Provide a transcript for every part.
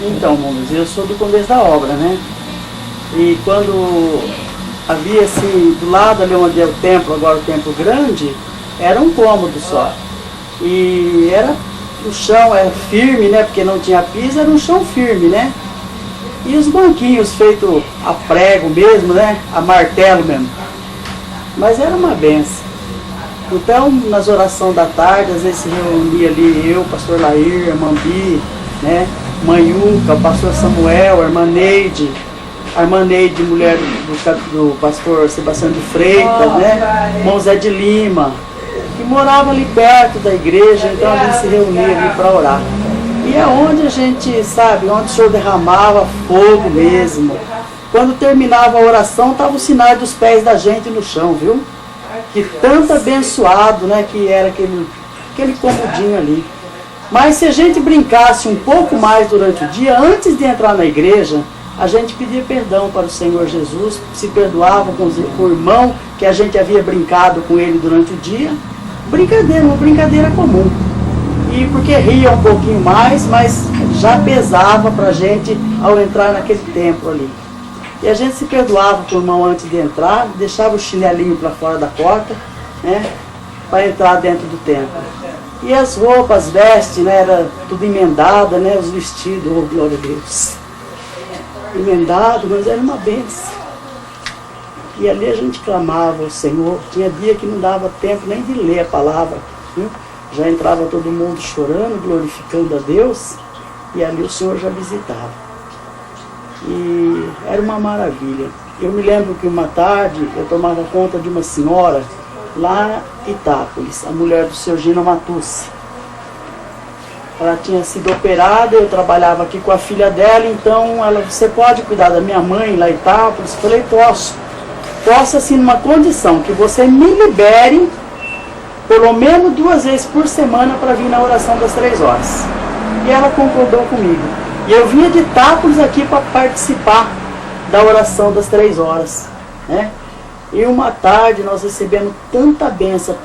Então, Monos, eu sou do começo da obra, né? E quando havia assim, do lado ali onde é o templo, agora o templo grande, era um cômodo só. E era, o chão era firme, né? Porque não tinha piso, era um chão firme, né? E os banquinhos feitos a prego mesmo, né? A martelo mesmo. Mas era uma benção. Então, nas orações da tarde, às vezes se reunia ali eu, pastor Lair, irmã Bi, né? Mãe Uca, o pastor Samuel, a irmã Neide, mulher do pastor Sebastião de Freitas, né? Irmão Zé de Lima, que morava ali perto da igreja, então a gente se reunia ali para orar. E é onde a gente, sabe, onde o Senhor derramava fogo mesmo. Quando terminava a oração, estava o sinal dos pés da gente no chão, viu? Que tanto abençoado, né, que era aquele comodinho ali. Mas se a gente brincasse um pouco mais durante o dia, antes de entrar na igreja, a gente pedia perdão para o Senhor Jesus, se perdoava com o irmão que a gente havia brincado com ele durante o dia. Brincadeira, uma brincadeira comum. E porque ria um pouquinho mais, mas já pesava para a gente ao entrar naquele templo ali. E a gente se perdoava com o irmão antes de entrar, deixava o chinelinho para fora da porta, né, para entrar dentro do templo. E as roupas, as vestes, né, era tudo emendada, né, os vestidos, oh, glória a Deus. Emendado, mas era uma benção. E ali a gente clamava ao Senhor. Tinha dia que não dava tempo nem de ler a palavra, viu? Já entrava todo mundo chorando, glorificando a Deus, e ali o Senhor já visitava. E era uma maravilha. Eu me lembro que uma tarde eu tomava conta de uma senhora lá em Itápolis, a mulher do seu Gino Matucci. Ela tinha sido operada, eu trabalhava aqui com a filha dela, então ela, você pode cuidar da minha mãe lá em Itápolis? Eu falei, posso. Posso assim numa condição, que você me libere pelo menos 2 vezes por semana para vir na oração das 3 horas. E ela concordou comigo. E eu vinha de Itápolis aqui para participar da oração das 3 horas, né? E uma tarde nós recebemos tanta benção,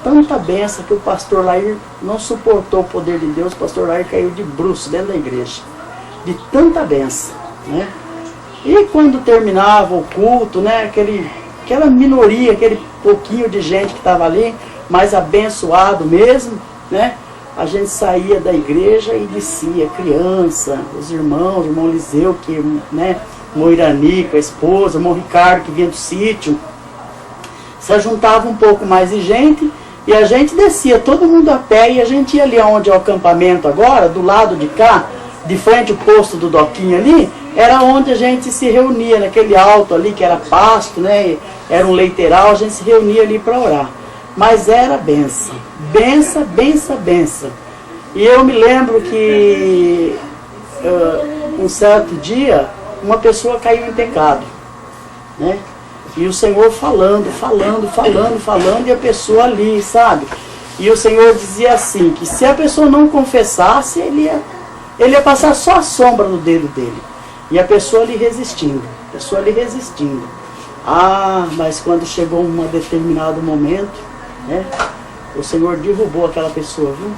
que o pastor Lair não suportou o poder de Deus. O pastor Lair caiu de bruços dentro da igreja, de tanta benção, né? E quando terminava o culto, né, aquela minoria, aquele pouquinho de gente que estava ali, mais abençoado mesmo, né? A gente saía da igreja e descia, criança, os irmãos, o irmão Liseu, que, né, o irmão Irani, com a esposa, o irmão Ricardo, que vinha do sítio. Se juntava um pouco mais de gente e a gente descia, todo mundo a pé, e a gente ia ali onde é o acampamento agora, do lado de cá, de frente ao posto do Doquinho ali, era onde a gente se reunia, naquele alto ali, que era pasto, né, era um leiteiral, a gente se reunia ali para orar. Mas era benção, benção, benção, benção. E eu me lembro que um certo dia, uma pessoa caiu em pecado, né? E o Senhor falando, e a pessoa ali, sabe? E o Senhor dizia assim, que se a pessoa não confessasse, ele ia passar só a sombra no dedo dele. E a pessoa ali resistindo, Ah, mas quando chegou um determinado momento, né, o Senhor derrubou aquela pessoa, viu?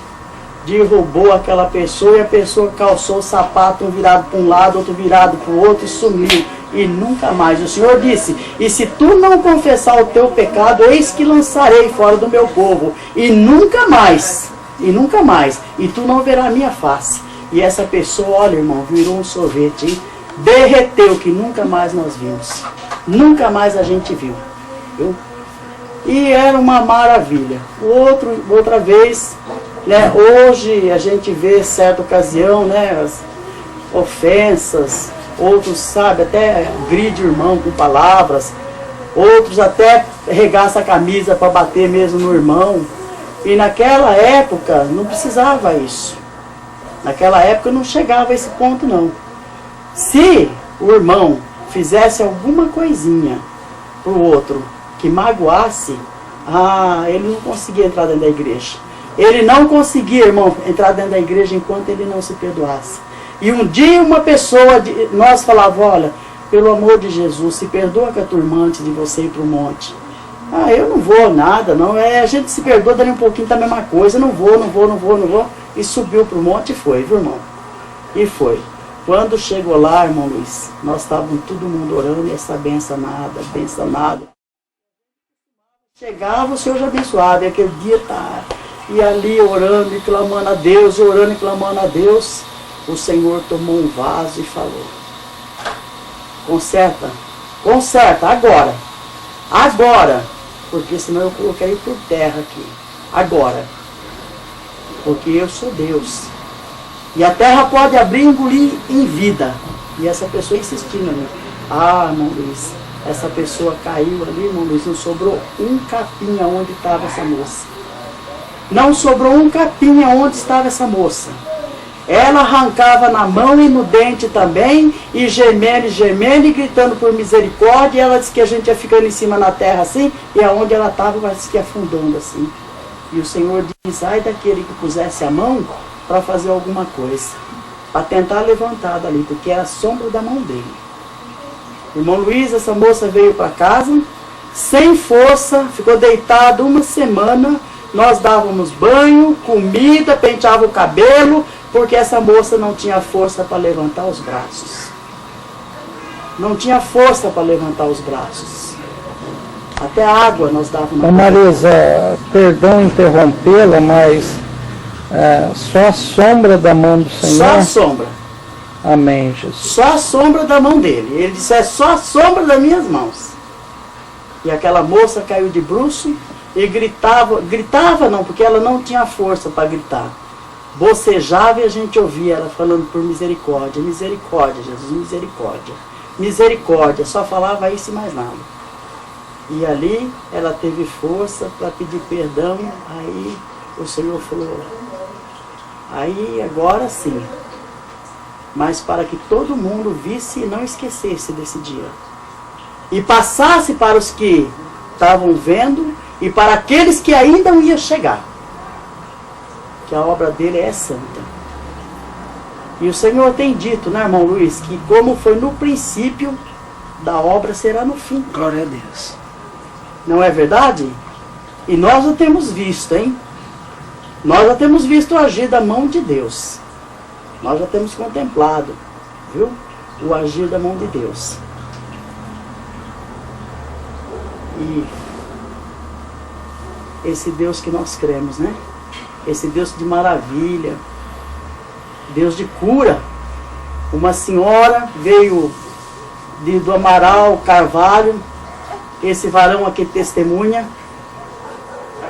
Derrubou aquela pessoa, e a pessoa calçou o sapato, um virado para um lado, outro virado para o outro, e sumiu. E nunca mais. O Senhor disse, e se tu não confessar o teu pecado, eis que lançarei fora do meu povo. E nunca mais, e tu não verás a minha face. E essa pessoa, olha irmão, virou um sorvete, hein? Derreteu, que nunca mais nós vimos. Nunca mais a gente viu. E era uma maravilha. Outra vez, né, hoje a gente vê certa ocasião, né, as ofensas, outros, sabe, até gride o irmão com palavras, outros até regaça a camisa para bater mesmo no irmão. E naquela época não precisava isso. Naquela época não chegava a esse ponto não. Se o irmão fizesse alguma coisinha para o outro que magoasse, ele não conseguia entrar dentro da igreja. Ele não conseguia, irmão, entrar dentro da igreja enquanto ele não se perdoasse. E um dia uma pessoa, nós falávamos, olha, pelo amor de Jesus, se perdoa com a tua irmã antes de você ir para o monte. Eu não vou nada, não. A gente se perdoa, dali um pouquinho tá a mesma coisa, não vou. E subiu para o monte e foi, viu irmão? E foi. Quando chegou lá, irmão Luiz, nós estávamos todo mundo orando e essa benção nada, benção nada. Chegava, o Senhor já abençoava, e aquele dia tá, e ali orando e clamando a Deus, orando e clamando a Deus, o Senhor tomou um vaso e falou: conserta, conserta, agora, porque senão eu coloquei por terra aqui, agora, porque eu sou Deus. E a terra pode abrir e engolir em vida. E essa pessoa insistindo ali. Ah, irmão Luiz, essa pessoa caiu ali, irmão Luiz, não sobrou um capim aonde estava essa moça. Não sobrou um capim aonde estava essa moça. Ela arrancava na mão e no dente também, e gemendo e gritando por misericórdia. E ela disse que a gente ia ficando em cima na terra assim, e aonde ela estava, parece que afundando assim. E o Senhor diz: ai daquele que pusesse a mão para fazer alguma coisa, para tentar levantar dali, porque era a sombra da mão dele. Irmão Luiz, essa moça veio para casa, sem força, ficou deitada uma semana, nós dávamos banho, comida, penteava o cabelo, porque essa moça não tinha força para levantar os braços. Não tinha força para levantar os braços. Até água nós dávamos. Marisa, perdão interrompê-la, mas só a sombra da mão do Senhor? Só a sombra. Amém, Jesus. Só a sombra da mão dele. Ele disse: é só a sombra das minhas mãos. E aquela moça caiu de bruço e gritava não, porque ela não tinha força para gritar. Bocejava e a gente ouvia ela falando por misericórdia, misericórdia, Jesus, misericórdia, misericórdia. Só falava isso e mais nada. E ali ela teve força para pedir perdão. Aí o Senhor falou: aí agora sim, mas para que todo mundo visse e não esquecesse desse dia, e passasse para os que estavam vendo e para aqueles que ainda não iam chegar, que a obra dele é santa. E o Senhor tem dito, né, irmão Luiz, que como foi no princípio, da obra será no fim. Glória a Deus. Não é verdade? E nós o temos visto, hein? Nós já temos visto o agir da mão de Deus. Nós já temos contemplado, viu? O agir da mão de Deus. E esse Deus que nós cremos, né? Esse Deus de maravilha, Deus de cura. Uma senhora veio do Amaral Carvalho, esse varão aqui testemunha,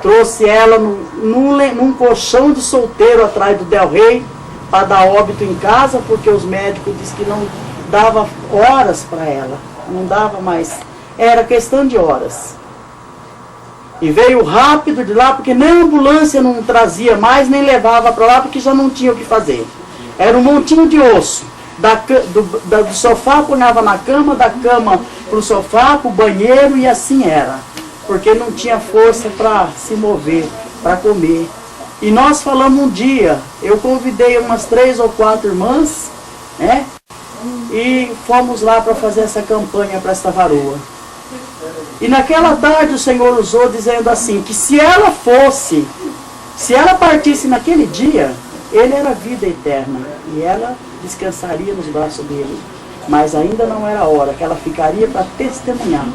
trouxe ela num colchão de solteiro atrás do Del Rey, para dar óbito em casa, porque os médicos disseram que não dava horas para ela, não dava mais, era questão de horas. E veio rápido de lá, porque nem a ambulância não trazia mais, nem levava para lá, porque já não tinha o que fazer. Era um montinho de osso. Do sofá punhava na cama, da cama para o sofá, para o banheiro, e assim era. Porque não tinha força para se mover, para comer. E nós falamos um dia, eu convidei umas 3 ou 4 irmãs, né? E fomos lá para fazer essa campanha para esta varoa. E naquela tarde o Senhor usou dizendo assim, que se ela partisse naquele dia, ele era vida eterna, e ela descansaria nos braços dele. Mas ainda não era a hora, que ela ficaria para testemunhar.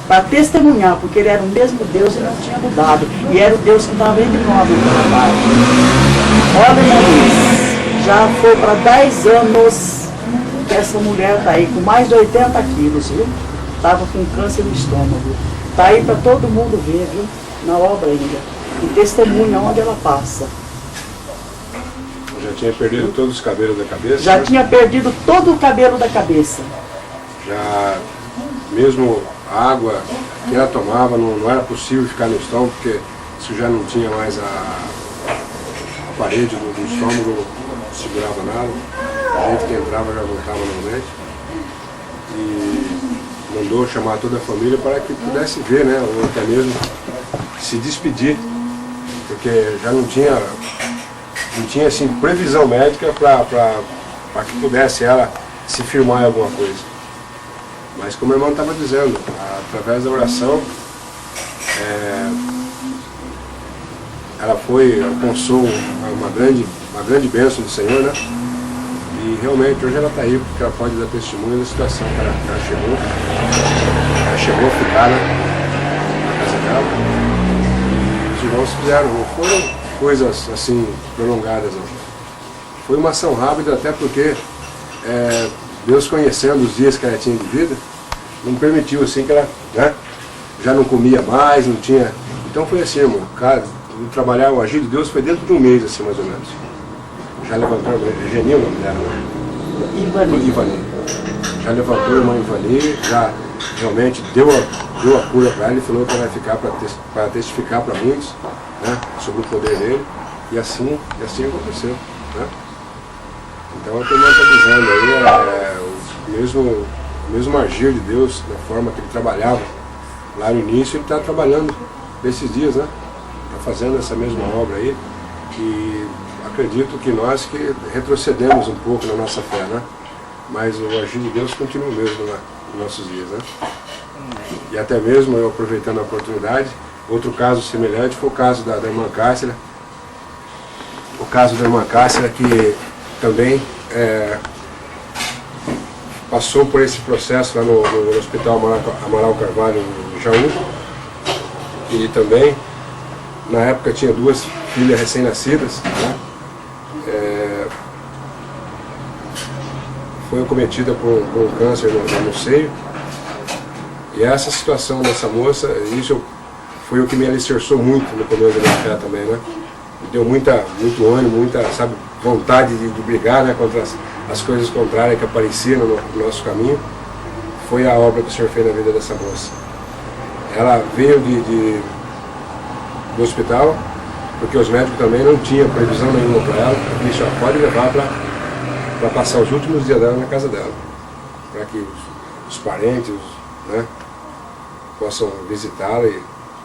Para testemunhar, porque ele era o mesmo Deus e não tinha mudado. E era o Deus que estava entre nós naquela tarde. Olha, irmãos, já foi para 10 anos que essa mulher está aí, com mais de 80 quilos, viu? Estava com câncer no estômago. Está aí para todo mundo ver, viu? Na obra ainda. E testemunha onde ela passa. Já tinha perdido todos os cabelos da cabeça? Já tinha perdido todo o cabelo da cabeça. Já, mesmo a água que ela tomava, não era possível ficar no estômago, porque isso já não tinha mais a parede do estômago, não segurava nada. A gente que entrava já voltava normalmente. E mandou chamar toda a família para que pudesse ver, né, ou até mesmo se despedir, porque já não tinha assim, previsão médica para que pudesse ela se firmar em alguma coisa. Mas como o irmão estava dizendo, através da oração, ela alcançou uma grande bênção do Senhor, né? E realmente hoje ela está aí porque ela pode dar testemunho da situação que ela chegou. Ela chegou a ficar na casa dela. E os irmãos fizeram, não foram coisas assim prolongadas, não. Foi uma ação rápida, até porque Deus, conhecendo os dias que ela tinha de vida, não permitiu assim que ela, né, já não comia mais, não tinha. Então foi assim, irmão, cara, o agir de Deus foi dentro de um mês, assim, mais ou menos. Já levantou, Geni, o nome dela, né? Ivani. Já levantou a irmã Ivani, já realmente deu a cura para ela e falou que ela vai ficar para testificar para muitos, né, sobre o poder dele. E assim aconteceu, né? Então o que nós estamos dizendo aí o mesmo agir de Deus, da forma que ele trabalhava lá no início, ele está trabalhando nesses dias, né? Está fazendo essa mesma obra aí. E acredito que nós que retrocedemos um pouco na nossa fé, né? Mas o agir de Deus continua mesmo nos nossos dias, né? E até mesmo, eu aproveitando a oportunidade, outro caso semelhante foi o caso da irmã Cássia. O caso da irmã Cássia, que também passou por esse processo lá no Hospital Amaral Carvalho, em Jaú. E também, na época, tinha 2 filhas recém-nascidas, né? Foi acometida por um câncer no seio. E essa situação dessa moça, isso foi o que me alicerçou muito no começo da minha fé também, né? Deu muito ânimo, muita, sabe, vontade de brigar, né, contra as coisas contrárias que apareciam no nosso caminho. Foi a obra que o Senhor fez na vida dessa moça. Ela veio do hospital, porque os médicos também não tinham previsão nenhuma para ela. E disse, pode levar para passar os últimos dias dela na casa dela, para que os parentes, né, possam visitá-la,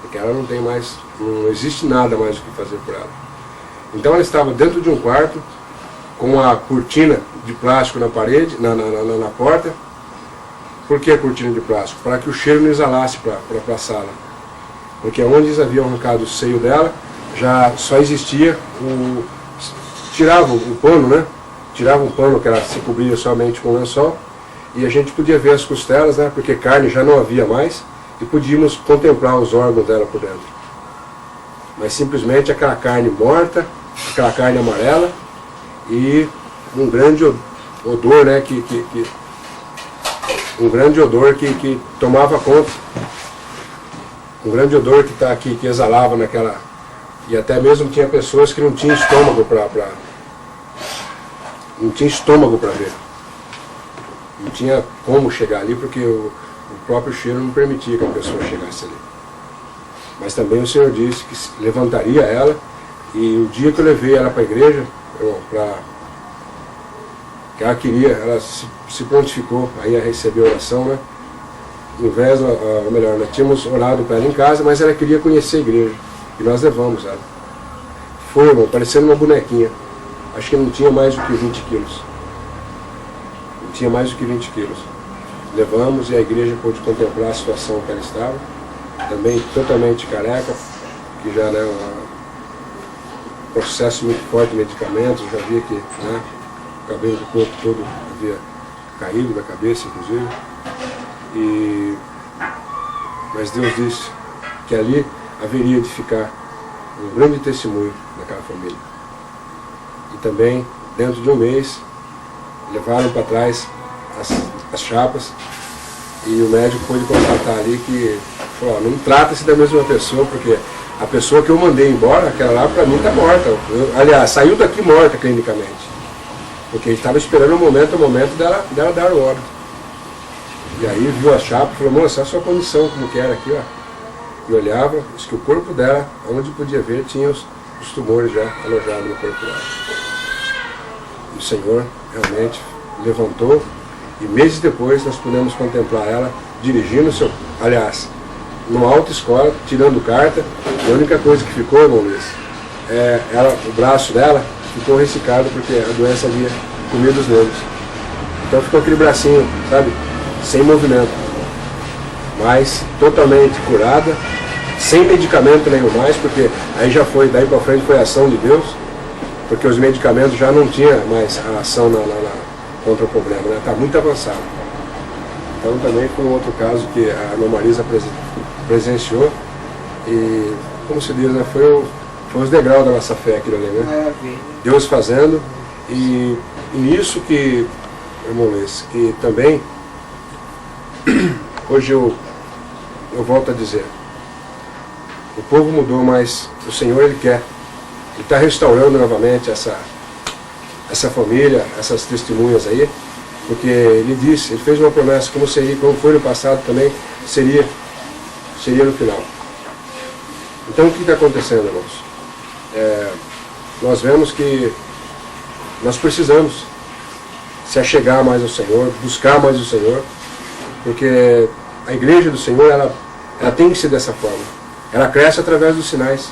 porque ela não existe nada mais o que fazer por ela. Então ela estava dentro de um quarto, com a cortina de plástico na parede, na porta. Por que a cortina de plástico? Para que o cheiro não exalasse para a sala. Porque onde eles haviam arrancado o seio dela, já só existia tirava o pano, né? Tirava um pano que ela se cobria somente com lençol, e a gente podia ver as costelas, né? Porque carne já não havia mais, e podíamos contemplar os órgãos dela por dentro. Mas simplesmente aquela carne morta, aquela carne amarela, e um grande odor, né? Um grande odor que tomava conta. Um grande odor que exalava naquela. E até mesmo tinha pessoas que não tinham estômago não tinha estômago para ver. Não tinha como chegar ali, porque o próprio cheiro não permitia que a pessoa chegasse ali. Mas também o Senhor disse que levantaria ela, e o dia que eu levei ela para a igreja, que ela queria, ela se prontificou aí a receber a oração, né? Em vez, ou melhor, nós tínhamos orado para ela em casa, mas ela queria conhecer a igreja, e nós levamos ela. Foi, irmão, parecendo uma bonequinha. Acho que não tinha mais do que 20 quilos. Não tinha mais do que 20 quilos. Levamos, e a igreja pôde contemplar a situação que ela estava. Também totalmente careca, que já, né, um processo muito forte de medicamentos. Eu já via que, né, o cabelo do corpo todo havia caído da cabeça, inclusive. Mas Deus disse que ali haveria de ficar um grande testemunho daquela família. E também, dentro de um mês, levaram para trás as chapas, e o médico pôde constatar ali que falou, não trata-se da mesma pessoa, porque a pessoa que eu mandei embora, aquela lá, para mim está morta. Aliás, saiu daqui morta clinicamente, porque ele estava esperando o momento dela dar o óbito. E aí viu a chapa e falou, moça, a sua condição como que era aqui, ó. E olhava, disse que o corpo dela, onde podia ver, tinha os tumores já alojados no corpo dela. E o Senhor realmente levantou, e meses depois nós pudemos contemplar ela dirigindo numa autoescola, tirando carta. E a única coisa que ficou, irmão Luiz, o braço dela ficou ressecado, porque a doença havia comido os nervos. Então ficou aquele bracinho, sabe, sem movimento, mas totalmente curada, sem medicamento nenhum mais, porque aí já foi, daí para frente foi a ação de Deus, porque os medicamentos já não tinham mais a ação contra o problema, né? Está muito avançado. Então também foi um outro caso que a irmã Marisa presenciou e, como se diz, né, foi os degraus da nossa fé aquilo ali, né? Deus fazendo, e nisso que, irmão Luiz, que também, hoje eu volto a dizer, o povo mudou, mas o Senhor, Ele quer, Ele está restaurando novamente essa família, essas testemunhas aí, porque Ele disse, Ele fez uma promessa, como foi no passado também, seria no final. Então o que está acontecendo, irmãos? Nós vemos que nós precisamos se achegar mais ao Senhor, buscar mais o Senhor, porque a igreja do Senhor, ela tem que ser dessa forma. Ela cresce através dos sinais.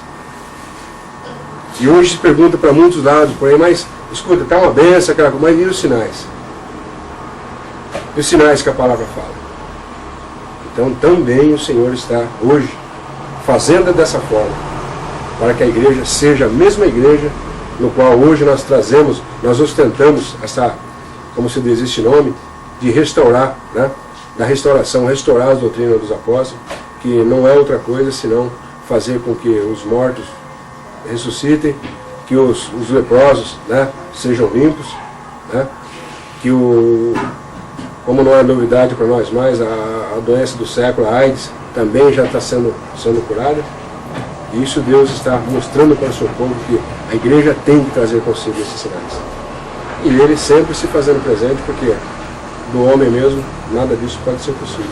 E hoje se pergunta para muitos lados, porém, mas escuta, está uma benção, aquela coisa, mas e os sinais? E os sinais que a palavra fala? Então também o Senhor está hoje fazendo dessa forma, para que a igreja seja a mesma igreja no qual hoje nós trazemos, nós ostentamos como se diz este nome, de restaurar, né? Da restauração, restaurar as doutrinas dos apóstolos, que não é outra coisa senão fazer com que os mortos ressuscitem, que os leprosos, né, sejam limpos, né? Que como não é novidade para nós mais, a doença do século, a AIDS, também já está sendo curada. E isso Deus está mostrando para o seu povo que a igreja tem que trazer consigo esses sinais. E Ele sempre se fazendo presente, porque do homem mesmo, nada disso pode ser possível.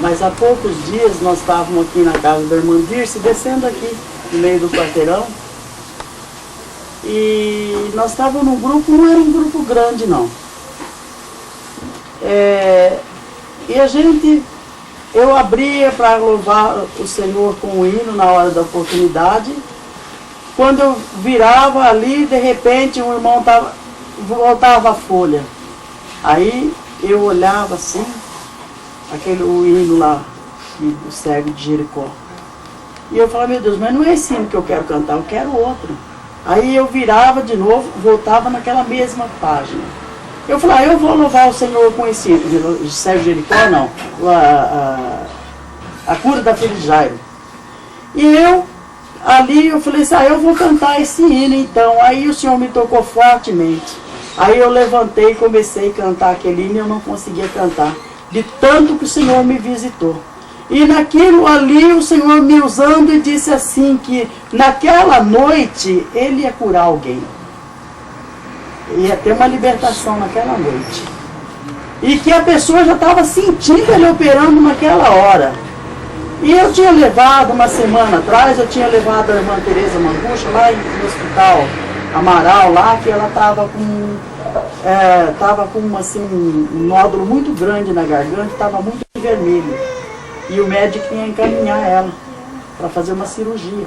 Mas há poucos dias nós estávamos aqui na casa da irmã Dirce, descendo aqui no meio do quarteirão. E nós estávamos num grupo, não era um grupo grande não. E eu abria para louvar o Senhor com o hino na hora da oportunidade. Quando eu virava ali, de repente um irmão voltava a folha. Aí eu olhava assim, o hino lá, do cego de Jericó. E eu falava, meu Deus, mas não é esse hino que eu quero cantar, eu quero outro. Aí eu virava de novo, voltava naquela mesma página. Eu falei, eu vou louvar o Senhor com esse hino, de cego de Jericó, não, a cura da filha de Jairo. E eu falei assim, eu vou cantar esse hino então. Aí o Senhor me tocou fortemente. Aí eu levantei e comecei a cantar aquele hino e eu não conseguia cantar, de tanto que o Senhor me visitou. E naquilo ali o Senhor me usando e disse assim que naquela noite Ele ia curar alguém. Ia ter uma libertação naquela noite. E que a pessoa já estava sentindo Ele operando naquela hora. E eu tinha levado, uma semana atrás, eu tinha levado a irmã Tereza Mangucha lá no hospital Amaral, lá, que ela estava com assim, um nódulo muito grande na garganta, estava muito vermelho. E o médico ia encaminhar ela para fazer uma cirurgia.